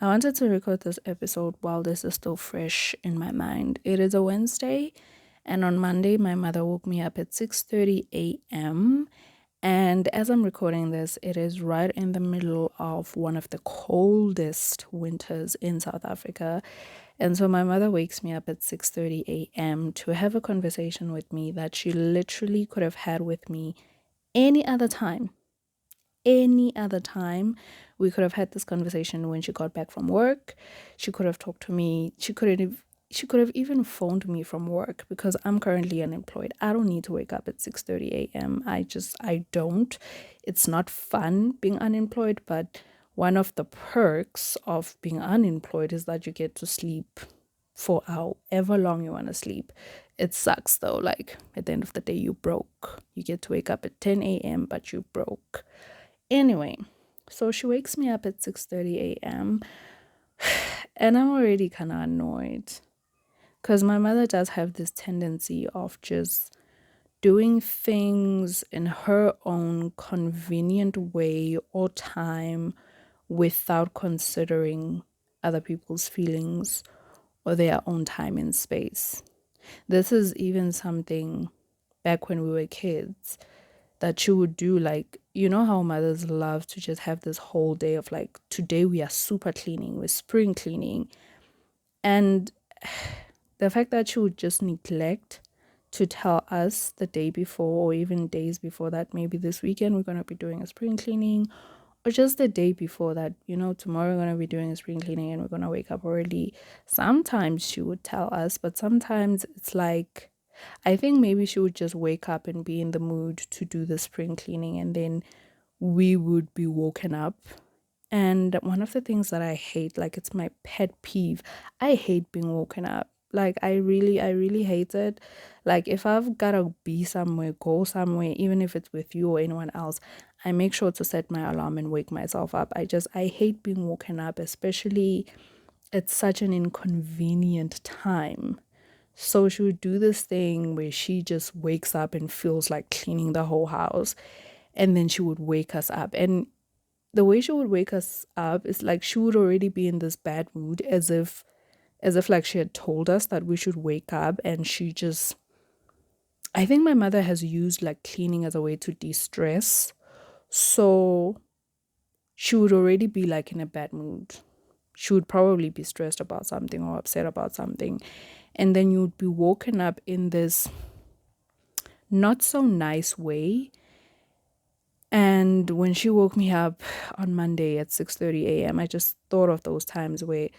I wanted to record this episode while this is still fresh in my mind. It is a Wednesday, and on Monday, my mother woke me up at 6:30 a.m. And as I'm recording this, it is right in the middle of one of the coldest winters in South Africa. And so my mother wakes me up at 6:30 a.m. to have a conversation with me that she literally could have had with me any other time. Any other time we could have had this conversation when she got back from work. She could have talked to me. She could have even phoned me from work because I'm currently unemployed. I don't need to wake up at 6:30 a.m. I don't. It's not fun being unemployed, but one of the perks of being unemployed is that you get to sleep for however long you want to sleep. It sucks though. Like at the end of the day, you broke. You get to wake up at 10 a.m., but you broke. Anyway, so she wakes me up at 6:30 a.m. and I'm already kind of annoyed because my mother does have this tendency of just doing things in her own convenient way or time without considering other people's feelings or their own time and space. This is even something back when we were kids that she would do. Like, you know how mothers love to just have this whole day of like, today we are super cleaning, we're spring cleaning. And the fact that she would just neglect to tell us the day before or even days before that, maybe this weekend we're going to be doing a spring cleaning, or just the day before that, tomorrow we're going to be doing a spring cleaning and we're going to wake up early. Sometimes she would tell us, but sometimes it's like, I think maybe she would just wake up and be in the mood to do the spring cleaning, and then we would be woken up. And one of the things that I hate, like it's my pet peeve, I hate being woken up. Like I really hate it. Like if I've gotta be somewhere, go somewhere, even if it's with you or anyone else, I make sure to set my alarm and wake myself up. I hate being woken up, especially at such an inconvenient time. So she would do this thing where she just wakes up and feels like cleaning the whole house. And then she would wake us up. And the way she would wake us up is like she would already be in this bad mood, as if like she had told us that we should wake up, and she just, I think my mother has used like cleaning as a way to de-stress. So she would already be like in a bad mood. She would probably be stressed about something or upset about something. And then you would be woken up in this not so nice way. And when she woke me up on Monday at 6:30 a.m., I just thought of those times where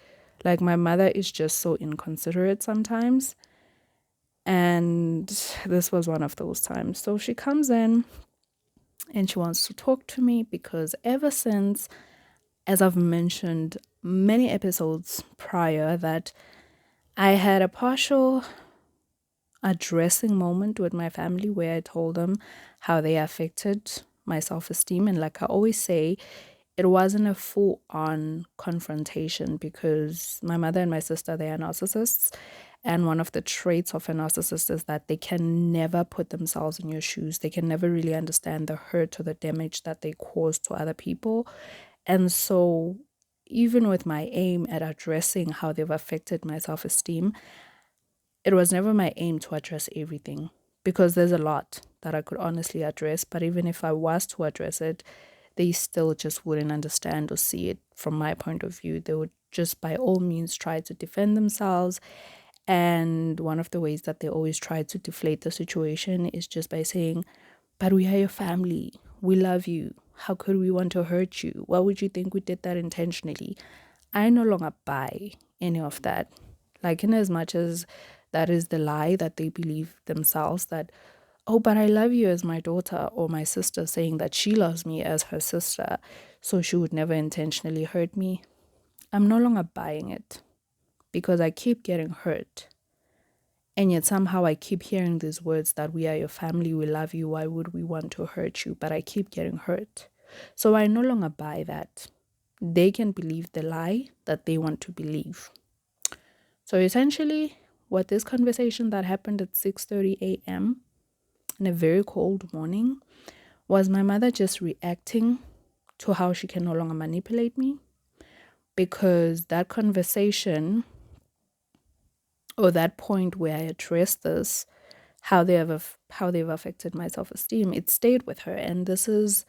like my mother is just so inconsiderate sometimes. And this was one of those times. So she comes in and she wants to talk to me because ever since, as I've mentioned many episodes prior, that I had a partial addressing moment with my family where I told them how they affected my self-esteem. And like I always say, it wasn't a full-on confrontation because my mother and my sister, they are narcissists. And one of the traits of a narcissist is that they can never put themselves in your shoes. They can never really understand the hurt or the damage that they cause to other people. And so even with my aim at addressing how they've affected my self-esteem, it was never my aim to address everything because there's a lot that I could honestly address. But even if I was to address it, they still just wouldn't understand or see it from my point of view. They would just by all means try to defend themselves. And one of the ways that they always try to deflate the situation is just by saying, but we are your family. We love you. How could we want to hurt you? Why would you think we did that intentionally? I no longer buy any of that. Like, in as much as that is the lie that they believe themselves, that, oh, but I love you as my daughter, or my sister saying that she loves me as her sister, so she would never intentionally hurt me. I'm no longer buying it because I keep getting hurt. And yet somehow I keep hearing these words that we are your family, we love you, why would we want to hurt you? But I keep getting hurt. So I no longer buy that. They can believe the lie that they want to believe. So essentially, what this conversation that happened at 6:30 a.m. in a very cold morning was my mother just reacting to how she can no longer manipulate me, because that conversation, or that point where I addressed this, how they've affected my self-esteem, it stayed with her. And this is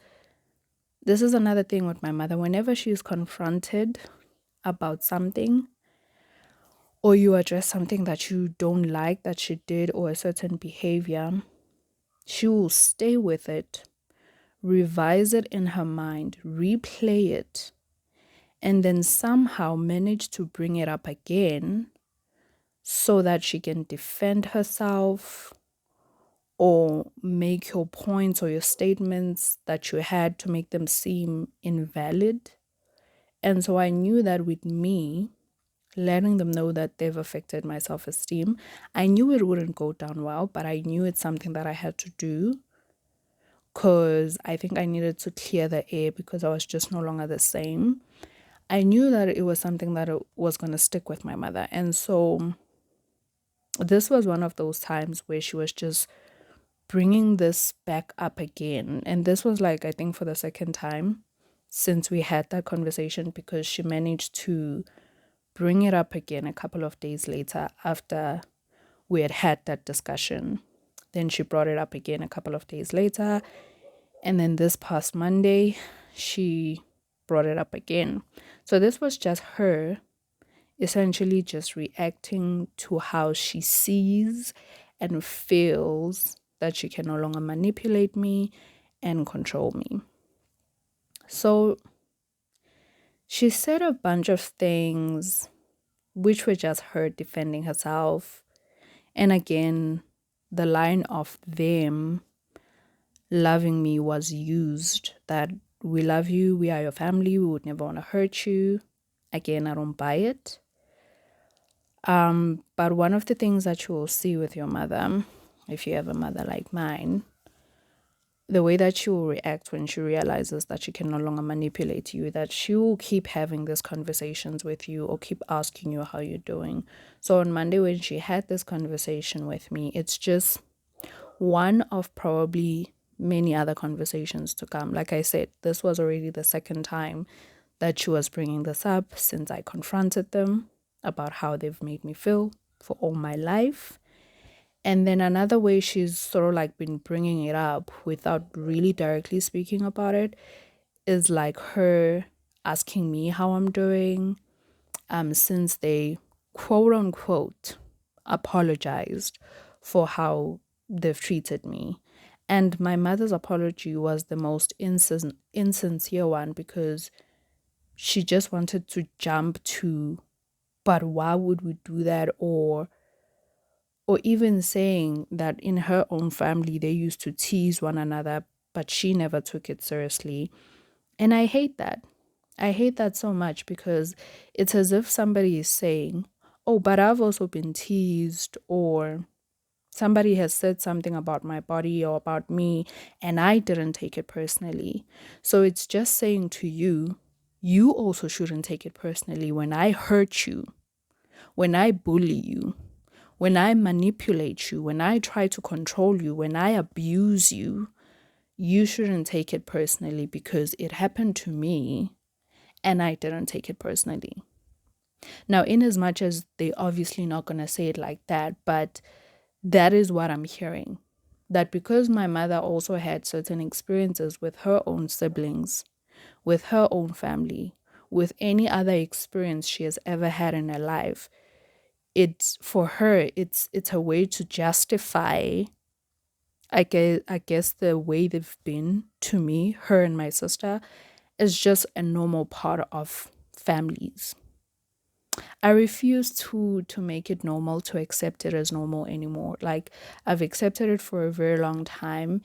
another thing with my mother. Whenever she's confronted about something, or you address something that you don't like that she did, or a certain behavior, she will stay with it, revise it in her mind, replay it, and then somehow manage to bring it up again so that she can defend herself or make your points or your statements that you had to make them seem invalid. And so I knew that with me letting them know that they've affected my self-esteem, I knew it wouldn't go down well, but I knew it's something that I had to do because I think I needed to clear the air because I was just no longer the same. I knew that it was something that was going to stick with my mother. And so this was one of those times where she was just bringing this back up again. And this was like, I think, for the second time since we had that conversation, because she managed to bring it up again a couple of days later after we had had that discussion. Then she brought it up again a couple of days later. And then this past Monday, she brought it up again. So this was just her essentially just reacting to how she sees and feels that she can no longer manipulate me and control me. So she said a bunch of things which were just her defending herself. And again, the line of them loving me was used, that we love you, we are your family, we would never want to hurt you. Again, I don't buy it. But one of the things that you will see with your mother, if you have a mother like mine, the way that she will react when she realizes that she can no longer manipulate you, that she will keep having these conversations with you or keep asking you how you're doing. So on Monday, when she had this conversation with me, it's just one of probably many other conversations to come. Like I said, this was already the second time that she was bringing this up since I confronted them about how they've made me feel for all my life. And then another way she's sort of like been bringing it up without really directly speaking about it is like her asking me how I'm doing, since they quote unquote apologized for how they've treated me. And my mother's apology was the most insincere one, because she just wanted to jump to, but why would we do that? Or even saying that in her own family, they used to tease one another, but she never took it seriously. And I hate that. I hate that so much, because it's as if somebody is saying, oh, but I've also been teased, or somebody has said something about my body or about me, and I didn't take it personally. So it's just saying to you, you also shouldn't take it personally when I hurt you, when I bully you, when I manipulate you, when I try to control you, when I abuse you. You shouldn't take it personally because it happened to me and I didn't take it personally. Now, in as much as they obviously not going to say it like that, but that is what I'm hearing. That because my mother also had certain experiences with her own siblings, with her own family, with any other experience she has ever had in her life, it's for her, it's a way to justify, I guess the way they've been to me, her and my sister, is just a normal part of families. I refuse to make it normal, to accept it as normal anymore. Like, I've accepted it for a very long time,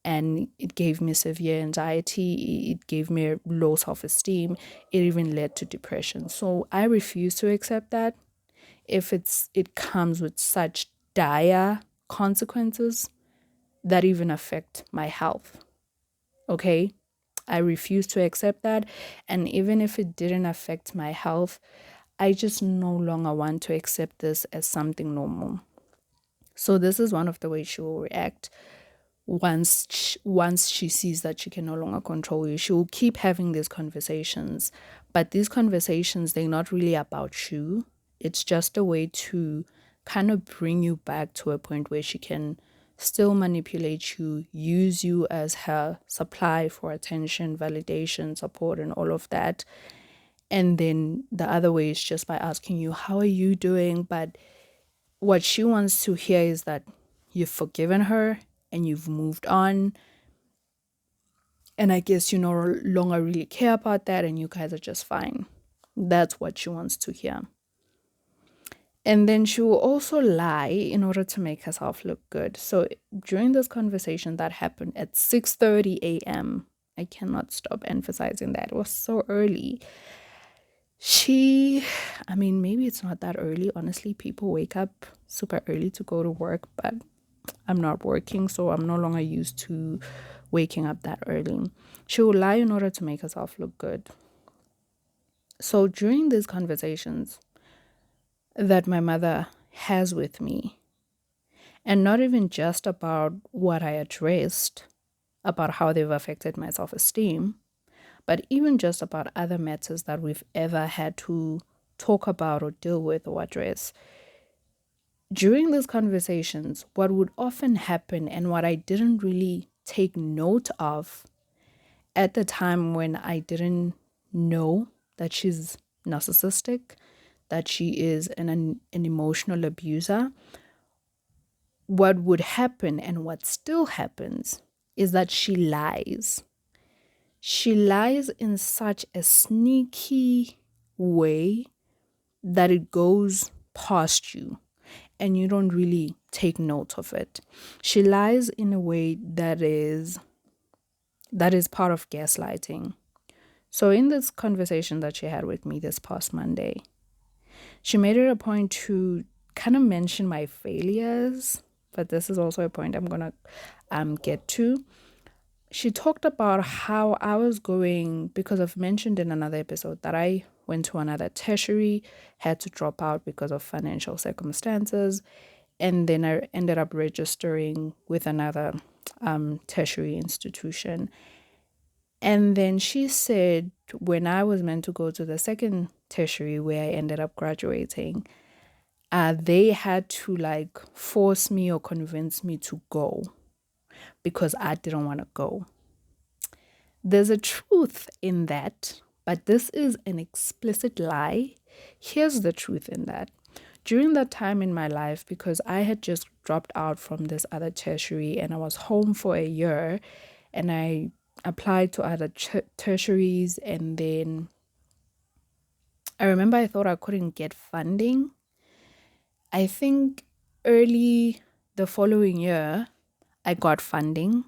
and it gave me severe anxiety, it gave me a low self-esteem, it even led to depression. So I refuse to accept that if it comes with such dire consequences that even affect my health. Okay? I refuse to accept that. And even if it didn't affect my health, I just no longer want to accept this as something normal. So this is one of the ways she will react once she sees that she can no longer control you. She will keep having these conversations, But these conversations, they're not really about you. It's just a way to kind of bring you back to a point where she can still manipulate you, use you as her supply for attention, validation, support, and all of that. And then the other way is just by asking you, how are you doing? But what she wants to hear is that you've forgiven her and you've moved on. And I guess you no longer really care about that and you guys are just fine. That's what she wants to hear. And then she will also lie in order to make herself look good. So during this conversation that happened at 6:30 a.m., I cannot stop emphasizing that. It was so early. Maybe it's not that early. Honestly, people wake up super early to go to work, but I'm not working, so I'm no longer used to waking up that early. She will lie in order to make herself look good. So during these conversations that my mother has with me, and not even just about what I addressed, about how they've affected my self-esteem, but even just about other matters that we've ever had to talk about or deal with or address. During these conversations, what would often happen and what I didn't really take note of at the time when I didn't know that she's narcissistic, that she is an emotional abuser, what would happen and what still happens is that she lies. She lies in such a sneaky way that it goes past you and you don't really take note of it. She lies in a way that is part of gaslighting. So in this conversation that she had with me this past Monday, she made it a point to kind of mention my failures, but this is also a point I'm going to get to. She talked about how I was going, because I've mentioned in another episode that I went to another tertiary, had to drop out because of financial circumstances, and then I ended up registering with another tertiary institution. And then she said when I was meant to go to the second tertiary where I ended up graduating, they had to force me or convince me to go because I didn't want to go. There's a truth in that, but this is an explicit lie. Here's the truth in that. During that time in my life, because I had just dropped out from this other tertiary and I was home for a year and I applied to other tertiaries, and then I remember I thought I couldn't get funding. I think early the following year, I got funding.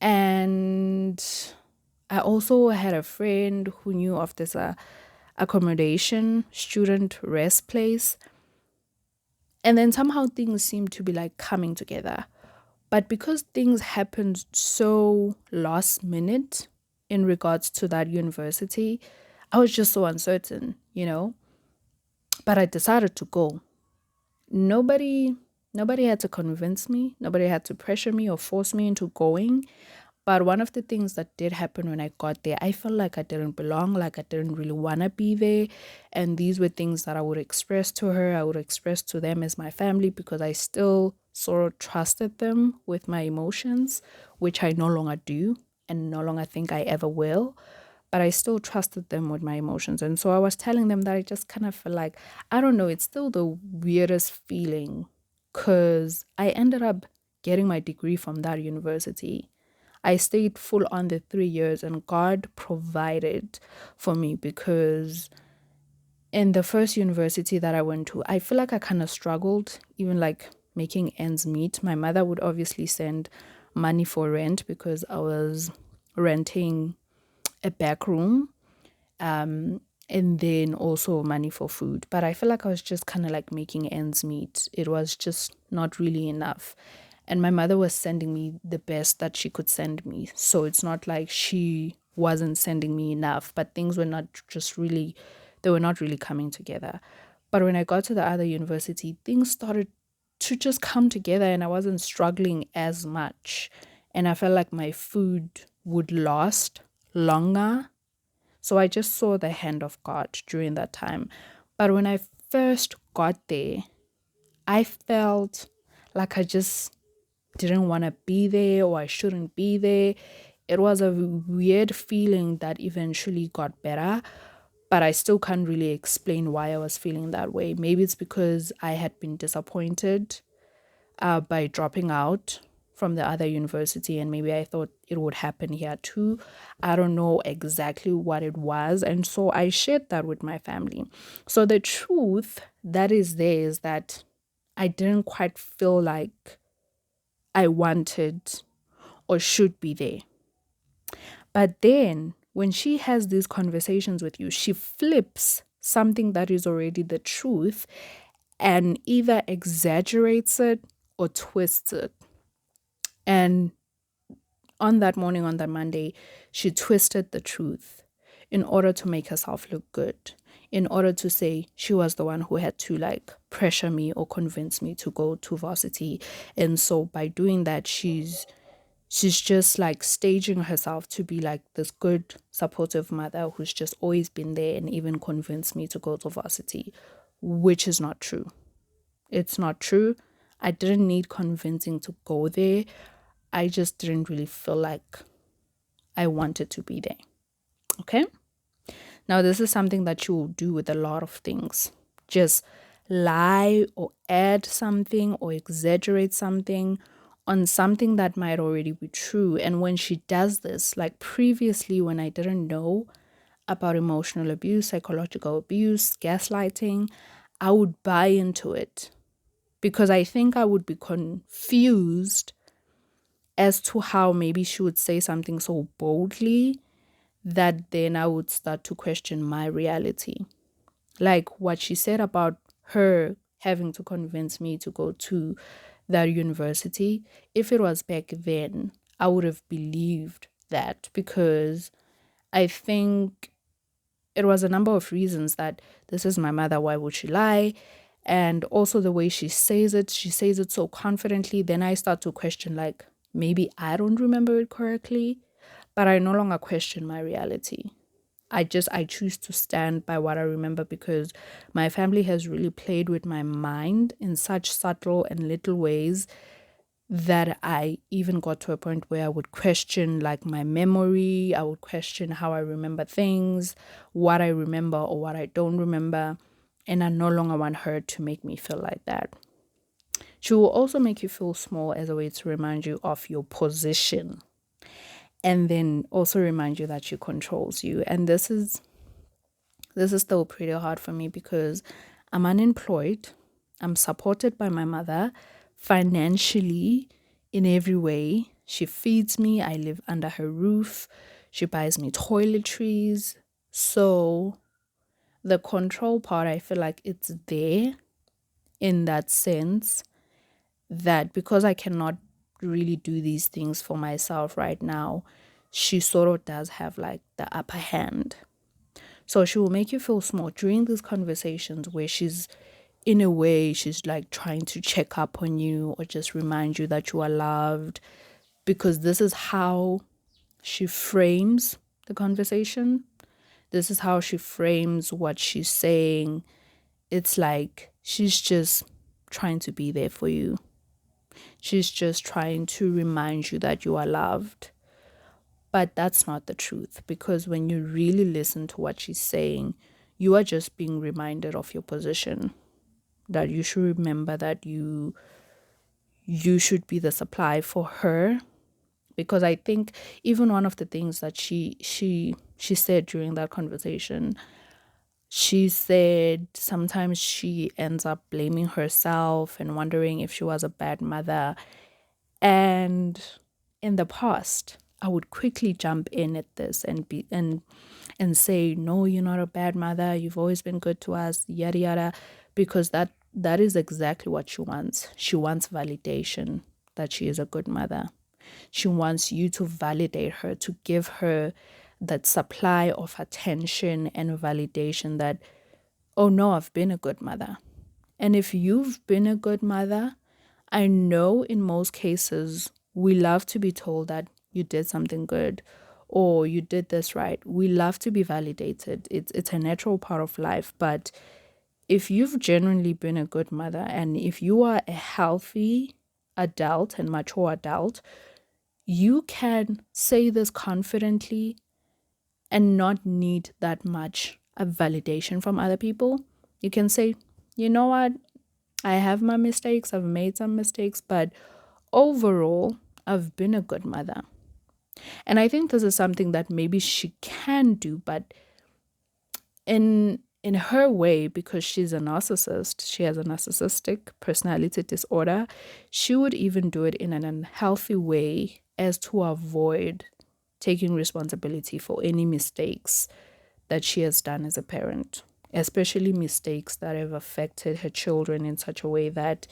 And I also had a friend who knew of this accommodation, student rest place. And then somehow things seemed to be coming together. But because things happened so last minute in regards to that university, I was just so uncertain, But I decided to go. Nobody had to convince me. Nobody had to pressure me or force me into going. But one of the things that did happen when I got there, I felt like I didn't belong, like I didn't really want to be there. And these were things that I would express to her. I would express to them as my family because I still sort of trusted them with my emotions, which I no longer do and no longer think I ever will. But I still trusted them with my emotions. And so I was telling them that I just kind of feel like, I don't know, it's still the weirdest feeling because I ended up getting my degree from that university. I stayed full on the 3 years and God provided for me because in the first university that I went to, I feel like I kind of struggled, even making ends meet. My mother would obviously send money for rent because I was renting a back room, and then also money for food. But I feel like I was just kind of making ends meet. It was just not really enough. And my mother was sending me the best that she could send me. So it's not like she wasn't sending me enough, but things were not they were not really coming together. But when I got to the other university, things started to just come together and I wasn't struggling as much. And I felt like my food would last longer. So I just saw the hand of God during that time. But when I first got there, I felt like I just didn't want to be there, or I shouldn't be there. It was a weird feeling that eventually got better, but I still can't really explain why I was feeling that way. Maybe it's because I had been disappointed by dropping out from the other university, and maybe I thought it would happen here too. I don't know exactly what it was, and so I shared that with my family. So the truth that is there is that I didn't quite feel like I wanted or should be there. But then when she has these conversations with you, she flips something that is already the truth and either exaggerates it or twists it. And on that morning, on that Monday, she twisted the truth in order to make herself look good, in order to say she was the one who had to like pressure me or convince me to go to varsity. And so by doing that, she's just like staging herself to be like this good, supportive mother who's just always been there and even convinced me to go to varsity, which is not true. It's not true. I didn't need convincing to go there. I just didn't really feel like I wanted to be there. Okay? Now, this is something that you will do with a lot of things. Just lie or add something or exaggerate something on something that might already be true. And when she does this, like previously when I didn't know about emotional abuse, psychological abuse, gaslighting, I would buy into it because I think I would be confused as to how maybe she would say something so boldly that then I would start to question my reality. Like what she said about her having to convince me to go to that university, if it was back then, I would have believed that because I think it was a number of reasons that this is my mother, why would she lie? And also the way she says it so confidently. Then I start to question, like, maybe I don't remember it correctly, but I no longer question my reality. I choose to stand by what I remember because my family has really played with my mind in such subtle and little ways that I even got to a point where I would question like my memory. I would question how I remember things, what I remember or what I don't remember. And I no longer want her to make me feel like that. She will also make you feel small as a way to remind you of your position. And then also remind you that she controls you. And this is still pretty hard for me because I'm unemployed. I'm supported by my mother financially in every way. She feeds me. I live under her roof. She buys me toiletries. So the control part, I feel like it's there in that sense that because I cannot really do these things for myself right now, she sort of does have like the upper hand. So she will make you feel small during these conversations where she's, in a way, she's like trying to check up on you or just remind you that you are loved, because this is how she frames the conversation. This is how she frames what she's saying. It's like she's just trying to be there for you. She's just trying to remind you that you are loved. But that's not the truth, because when you really listen to what she's saying, you are just being reminded of your position, that you should remember that you should be the supply for her. Because I think even one of the things that she said during that conversation, she said sometimes she ends up blaming herself and wondering if she was a bad mother. And in the past, I would quickly jump in at this and say, no, you're not a bad mother. You've always been good to us, yada yada, because that is exactly what she wants. She wants validation that she is a good mother. She wants you to validate her, to give her that supply of attention and validation that, oh no, I've been a good mother. And if you've been a good mother, I know in most cases we love to be told that you did something good or you did this right. We love to be validated. It's a natural part of life. But if you've genuinely been a good mother, and if you are a healthy adult and mature adult, you can say this confidently and not need that much of validation from other people. You can say, you know what, I have my mistakes, I've made some mistakes, but overall, I've been a good mother. And I think this is something that maybe she can do, but in her way, because she's a narcissist, she has a narcissistic personality disorder, she would even do it in an unhealthy way as to avoid taking responsibility for any mistakes that she has done as a parent, especially mistakes that have affected her children in such a way that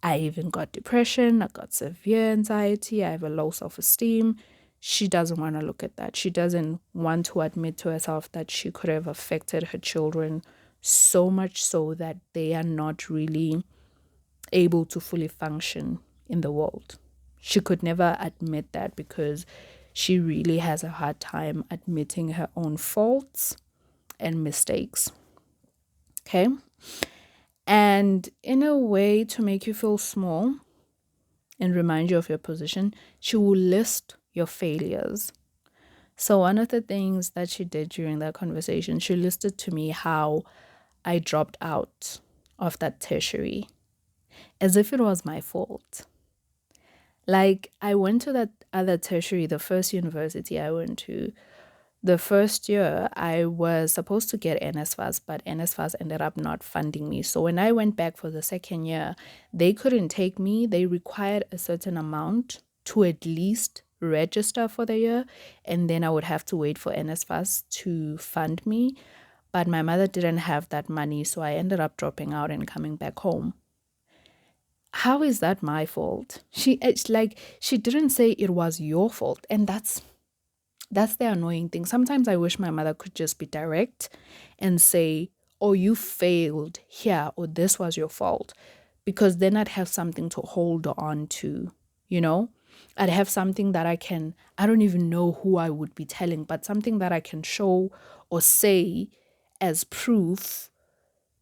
I even got depression, I got severe anxiety, I have a low self-esteem. She doesn't want to look at that. She doesn't want to admit to herself that she could have affected her children so much so that they are not really able to fully function in the world. She could never admit that because she really has a hard time admitting her own faults and mistakes. Okay? And in a way to make you feel small and remind you of your position, she will list your failures. So one of the things that she did during that conversation, she listed to me how I dropped out of that tertiary as if it was my fault. Like, I went to that other tertiary, the first university I went to. The first year, I was supposed to get NSFAS, but NSFAS ended up not funding me. So when I went back for the second year, they couldn't take me. They required a certain amount to at least register for the year, and then I would have to wait for NSFAS to fund me. But my mother didn't have that money, so I ended up dropping out and coming back home. How is that my fault? It's like she didn't say it was your fault, and that's the annoying thing. Sometimes I wish my mother could just be direct and say, oh, you failed here, or this was your fault, because then I'd have something to hold on to, you know? I'd have something that I don't even know who I would be telling, but something that I can show or say as proof,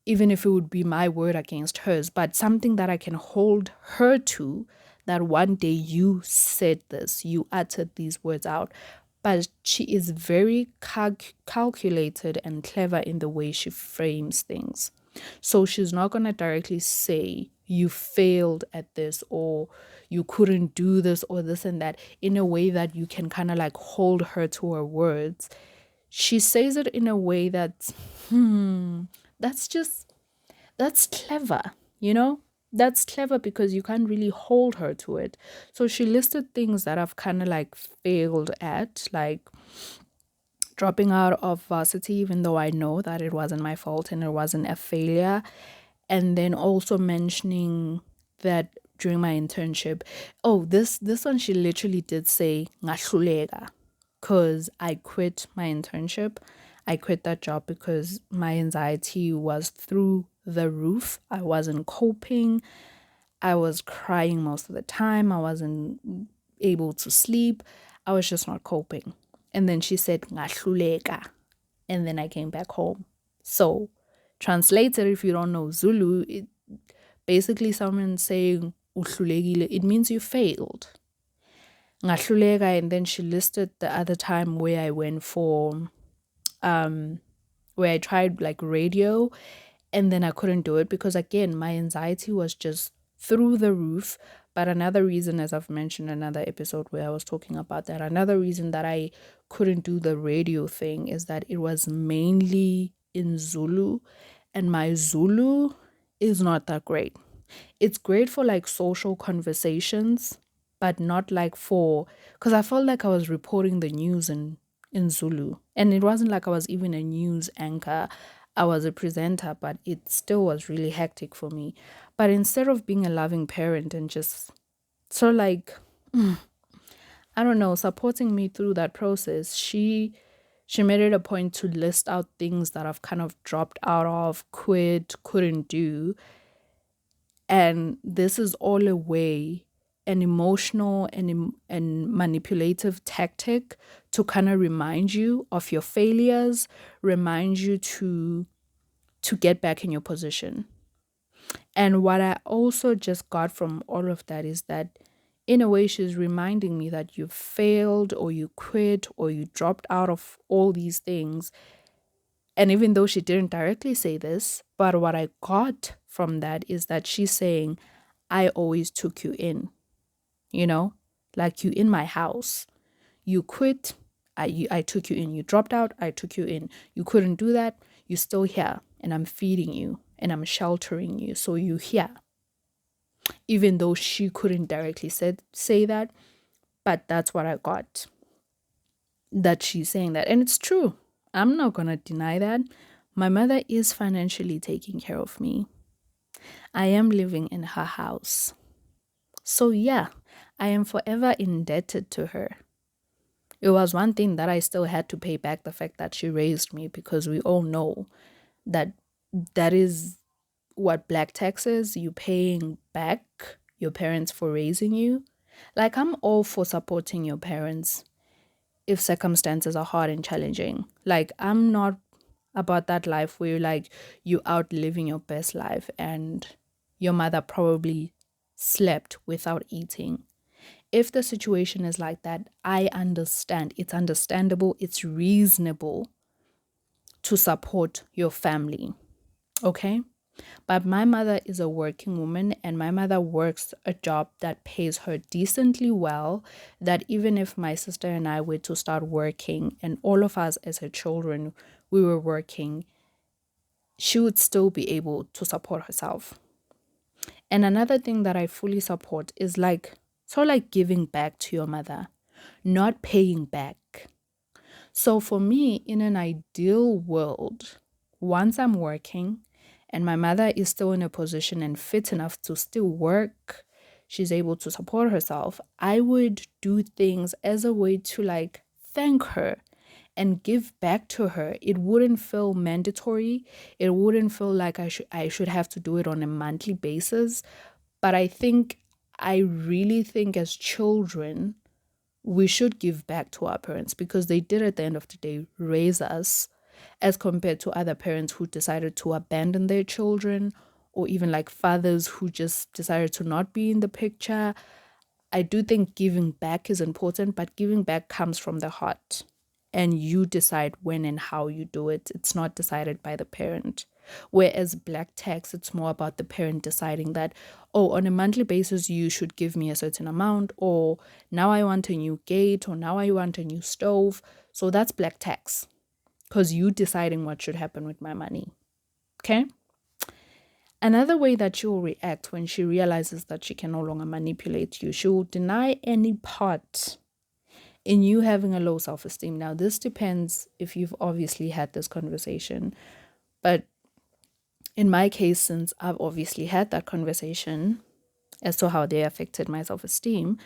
even if it would be my word against hers, but something that I can hold her to, that one day you said this, you uttered these words out. But she is very calculated and clever in the way she frames things. So she's not going to directly say, you failed at this, or you couldn't do this, or this and that, in a way that you can kind of like hold her to her words. She says it in a way that's, that's clever, you know? That's clever because you can't really hold her to it. So she listed things that I've kind of like failed at, like dropping out of varsity, even though I know that it wasn't my fault and it wasn't a failure. And then also mentioning that during my internship, this one she literally did say ngahluleka, because I quit my internship. I quit that job because my anxiety was through the roof. I wasn't coping. I was crying most of the time. I wasn't able to sleep. I was just not coping. And then she said ngahluleka, and then I came back home. So, translated, if you don't know Zulu, it basically someone saying uhlulekile, it means you failed. Ngahluleka, and then she listed the other time where I went for where I tried like radio, and then I couldn't do it because again my anxiety was just through the roof. But another reason, as I've mentioned another episode where I was talking about that, another reason that I couldn't do the radio thing is that it was mainly in Zulu, and my Zulu is not that great. It's great for like social conversations, but not like for, because I felt like I was reporting the news in Zulu, and it wasn't like I was even a news anchor. I was a presenter, but it still was really hectic for me. But instead of being a loving parent and just so like, I don't know, supporting me through that process, she made it a point to list out things that I've kind of dropped out of, quit, couldn't do. And this is all a way an emotional and manipulative tactic to kind of remind you of your failures, remind you to get back in your position. And what I also just got from all of that is that in a way she's reminding me that you failed or you quit or you dropped out of all these things. And even though she didn't directly say this, but what I got from that is that she's saying, I always took you in, you know, like you in my house. You quit, I took you in. You dropped out, I took you in. You couldn't do that, you're still here. And I'm feeding you and I'm sheltering you. So you here. Even though she couldn't directly say that, but that's what I got. That she's saying that. And it's true. I'm not going to deny that. My mother is financially taking care of me. I am living in her house. So yeah, I am forever indebted to her. It was one thing that I still had to pay back, the fact that she raised me, because we all know that that is what black tax is. You paying back your parents for raising you. Like, I'm all for supporting your parents if circumstances are hard and challenging. Like, I'm not about that life where you out living your best life and your mother probably slept without eating. If the situation is like that, I understand. It's understandable. It's reasonable to support your family. Okay? But my mother is a working woman, and my mother works a job that pays her decently well, that even if my sister and I were to start working and all of us as her children, we were working, she would still be able to support herself. And another thing that I fully support is like giving back to your mother, not paying back. So for me, in an ideal world, once I'm working and my mother is still in a position and fit enough to still work, she's able to support herself, I would do things as a way to thank her and give back to her. It wouldn't feel mandatory. It wouldn't feel like I should have to do it on a monthly basis. But I really think as children, we should give back to our parents, because they did at the end of the day raise us, as compared to other parents who decided to abandon their children, or even like fathers who just decided to not be in the picture. I do think giving back is important, but giving back comes from the heart. And you decide when and how you do it. It's not decided by the parent. Whereas black tax, it's more about the parent deciding that, oh, on a monthly basis, you should give me a certain amount, or now I want a new gate, or now I want a new stove. So that's black tax, because you deciding what should happen with my money. Okay? Another way that she will react when she realizes that she can no longer manipulate you, she will deny any part in you having a low self-esteem. Now, this depends if you've obviously had this conversation. But in my case, since I've obviously had that conversation as to how they affected my self-esteem,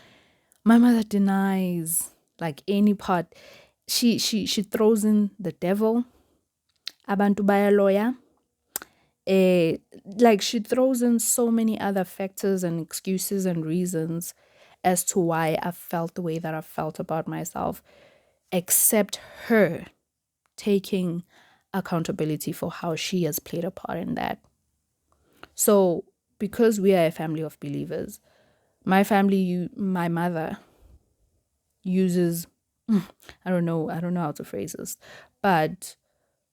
my mother denies any part. She throws in the devil, abantu bayaloya. She throws in so many other factors and excuses and reasons as to why I felt the way that I felt about myself, except her taking accountability for how she has played a part in that. So, because we are a family of believers, my mother uses, I don't know how to phrase this, but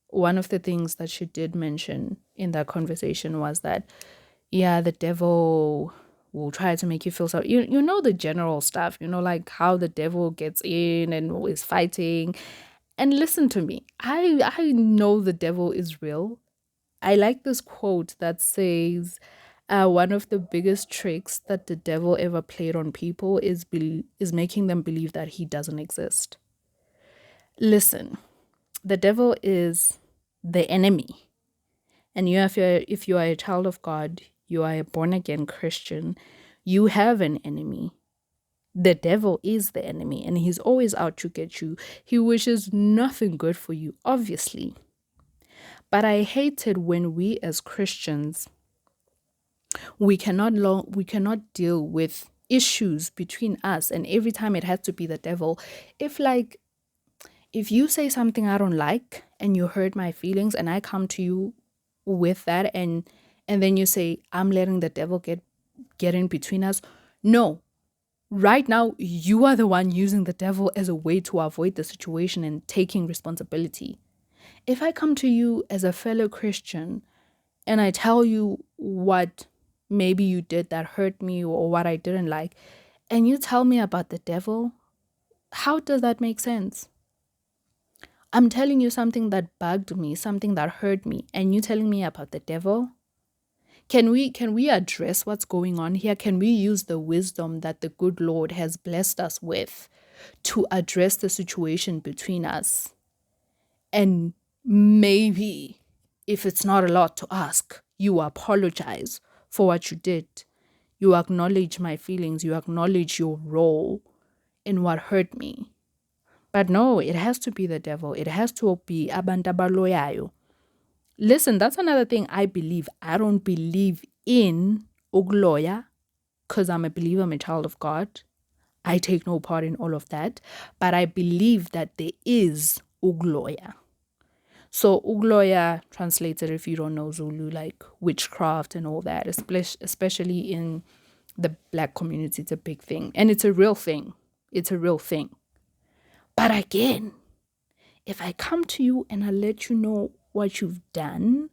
one of the things that she did mention in that conversation was that, yeah, the devil will try to make you feel so, you know, the general stuff, like how the devil gets in and is fighting. And listen to me, I know the devil is real. I like this quote that says, one of the biggest tricks that the devil ever played on people is making them believe that he doesn't exist. Listen, the devil is the enemy. And if you are a child of God, you are a born-again Christian, you have an enemy. The devil is the enemy, and he's always out to get you. He wishes nothing good for you, obviously. But I hate it when we as Christians, we cannot deal with issues between us, and every time it has to be the devil. If you say something I don't like and you hurt my feelings, and I come to you with that, and then you say I'm letting the devil get in between us. No. Right now, you are the one using the devil as a way to avoid the situation and taking responsibility. If I come to you as a fellow Christian and I tell you what maybe you did that hurt me or what I didn't like, and you tell me about the devil, how does that make sense? I'm telling you something that bugged me, something that hurt me, and you telling me about the devil? Can we address what's going on here? Can we use the wisdom that the good Lord has blessed us with to address the situation between us? And maybe, if it's not a lot to ask, you apologize for what you did. You acknowledge my feelings. You acknowledge your role in what hurt me. But no, it has to be the devil. It has to be abantu abaloyayo. Listen, that's another thing I believe. I don't believe in ugloya because I'm a believer, I'm a child of God. I take no part in all of that. But I believe that there is ugloya. So ugloya translated, if you don't know Zulu, like witchcraft and all that, especially in the Black community, it's a big thing. And it's a real thing. It's a real thing. But again, if I come to you and I let you know what you've done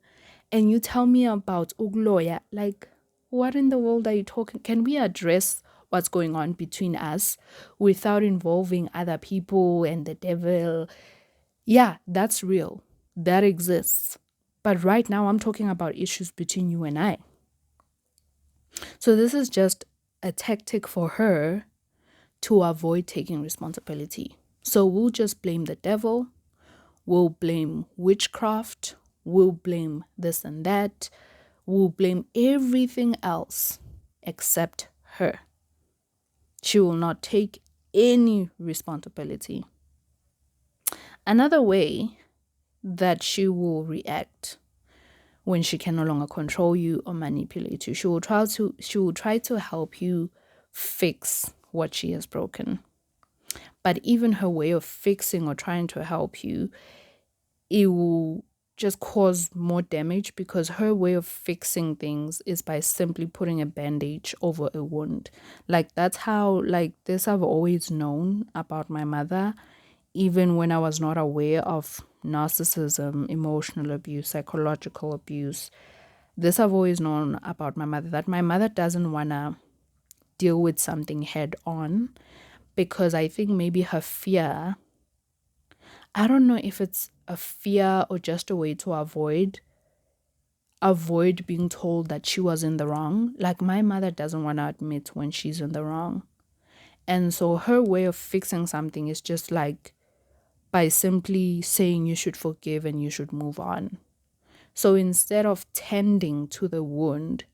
and you tell me about ugloya, like, what in the world are you talking? Can we address what's going on between us without involving other people and the devil? Yeah, that's real. That exists. But right now I'm talking about issues between you and I. So this is just a tactic for her to avoid taking responsibility. So we'll just blame the devil. We'll blame witchcraft. We'll blame this and that. We'll blame everything else except her. She will not take any responsibility. Another way that she will react when she can no longer control you or manipulate you, she will try to help you fix what she has broken. But even her way of fixing or trying to help you, it will just cause more damage, because her way of fixing things is by simply putting a bandage over a wound. Like, that's how, like, this I've always known about my mother, even when I was not aware of narcissism, emotional abuse, psychological abuse. This I've always known about my mother, that my mother doesn't want to deal with something head on, because I think maybe her fear, I don't know if it's a fear or just a way to avoid being told that she was in the wrong. Like, my mother doesn't want to admit when she's in the wrong. And so her way of fixing something is just like by simply saying you should forgive and you should move on. So instead of tending to the wound,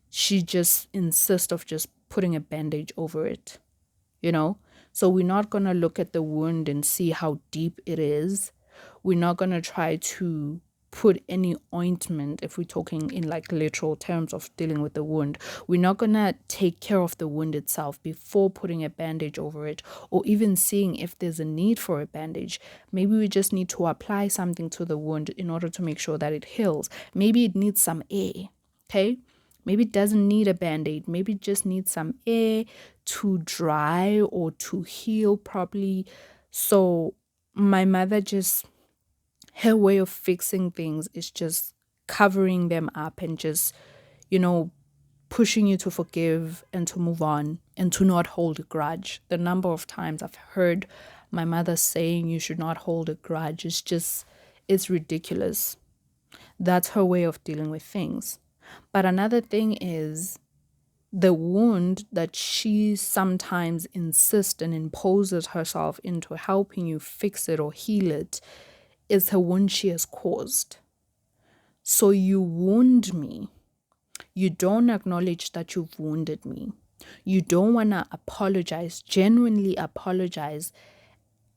she just insists of just putting a bandage over it, you know? So we're not going to look at the wound and see how deep it is. We're not going to try to put any ointment, if we're talking in like literal terms of dealing with the wound. We're not going to take care of the wound itself before putting a bandage over it, or even seeing if there's a need for a bandage. Maybe we just need to apply something to the wound in order to make sure that it heals. Maybe it needs some air, okay? Maybe it doesn't need a band-aid. Maybe it just needs some air to dry or to heal properly. So my mother just, her way of fixing things is just covering them up and just, pushing you to forgive and to move on and to not hold a grudge. The number of times I've heard my mother saying you should not hold a grudge is just, it's ridiculous. That's her way of dealing with things. But another thing is the wound that she sometimes insists and imposes herself into helping you fix it or heal it is her wound she has caused. So you wound me. You don't acknowledge that you've wounded me. You don't want to apologize, genuinely apologize,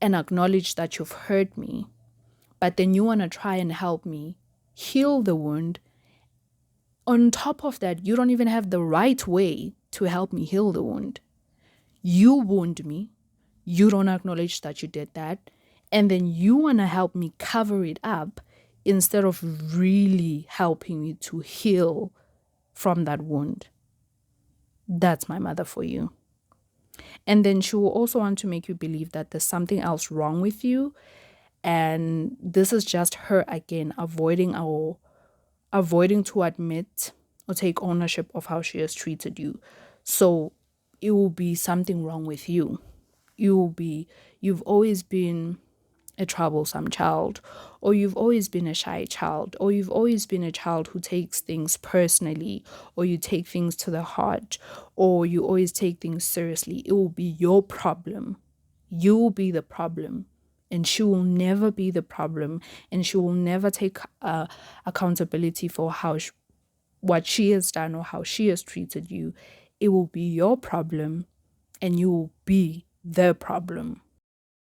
and acknowledge that you've hurt me. But then you want to try and help me heal the wound. On top of that, you don't even have the right way to help me heal the wound. You wound me. You don't acknowledge that you did that. And then you want to help me cover it up instead of really helping me to heal from that wound. That's my mother for you. And then she will also want to make you believe that there's something else wrong with you. And this is just her again avoiding to admit or take ownership of how she has treated you. So it will be something wrong with you. You've always been a troublesome child, or you've always been a shy child, or you've always been a child who takes things personally, or you take things to the heart, or you always take things seriously. It will be your problem. You will be the problem, and she will never be the problem, and she will never take accountability for what she has done or how she has treated you. It will be your problem, and you will be the problem.